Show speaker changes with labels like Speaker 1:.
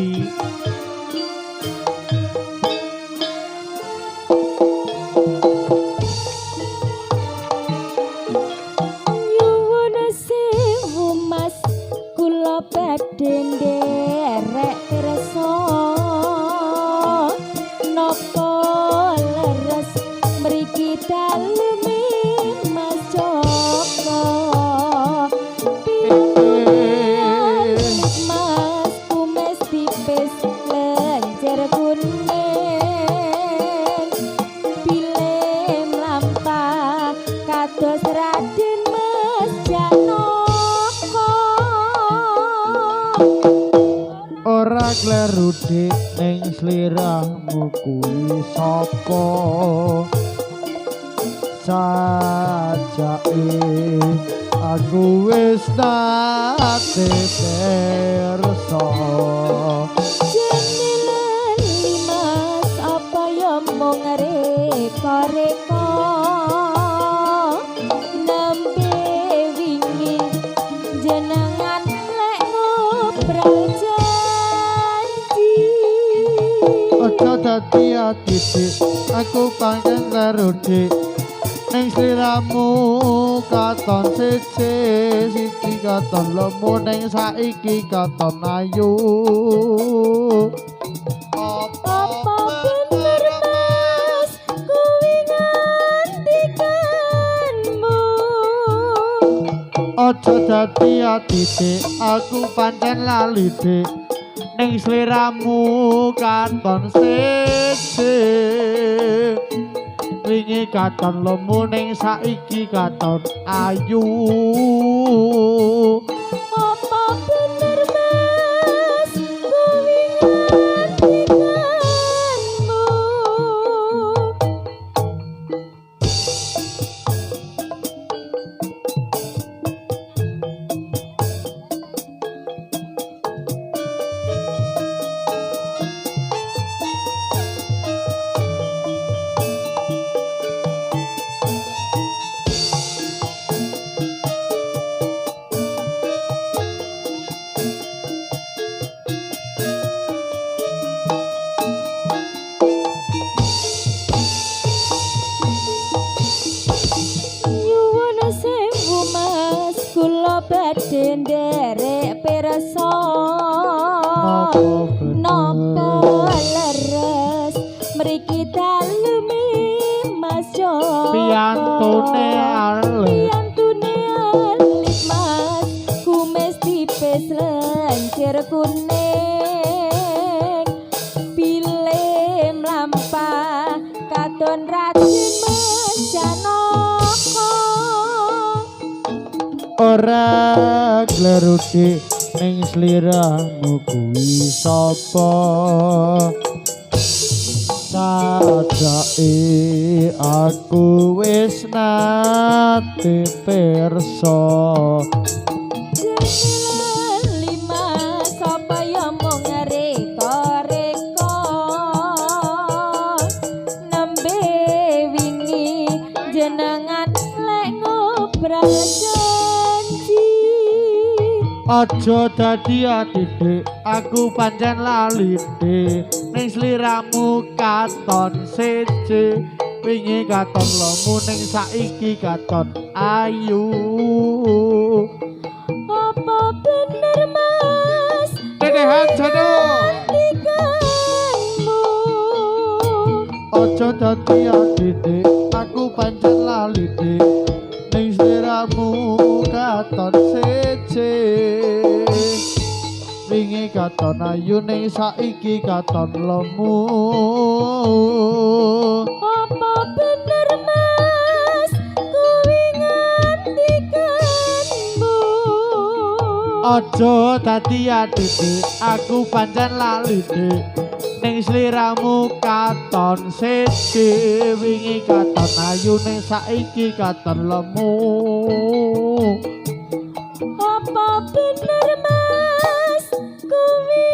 Speaker 1: ati.
Speaker 2: Nyuwun sewu Mas kula badhe nderek kersa napa leres mriki daleme Mas Joko Mas kumis tipis lenjer kuning pilih mlampah kados Raden Mas Janaka
Speaker 1: Ora kleru dik ning sliramu kuwi sapa sajake aku wis nate perso
Speaker 2: jenengan limas apa ya mung reka-reka nembe wingi jenengan lek ngobrol janji
Speaker 1: aja dadi ati dik aku pancen kleru dik ning sliramu katon siji katon lemu ning saiki katon ayu
Speaker 2: apa bener Mas kuwi ngandikanmu
Speaker 1: aja dadi ati dik aku pancen lali dik ning sliramu katon siji wingi katon lemu ning saiki katon ayu
Speaker 2: apa bener Mas kuwi ngandikanmu nyuwun sewu Mas kula badhe nderek pirsa napa leres mriki daleme Mas Joko
Speaker 1: piyantune alit
Speaker 2: piyantune alit Mas kumis tipis lenjer kuning pilih mlampah katon Raden Mas Janaka
Speaker 1: ora kleru dik ning sliramu kuwi sapa sajake aku wis nate perso
Speaker 2: jenengan limas apa ya mung reka-reka nembe wingi jenengan lek ngobrol janji
Speaker 1: aja dadi ati dik aku pancen lali dik ning sliramu katon siji wingi katon lemu ning saiki katon ayu
Speaker 2: apa bener Mas
Speaker 1: dedehan jono
Speaker 2: ngandikanmu
Speaker 1: aja dadi ati dik aku pancen lali dik ning sliramu katon siji wingi katon ayu ning saiki katon lemu
Speaker 2: apa bener Mas kuwi ngandikanmu
Speaker 1: aja dadi ati dik aku pancen lali dik ning sliramu katon siji wingi katon ayu ning saiki katon lemu
Speaker 2: apa bener Mas kuwi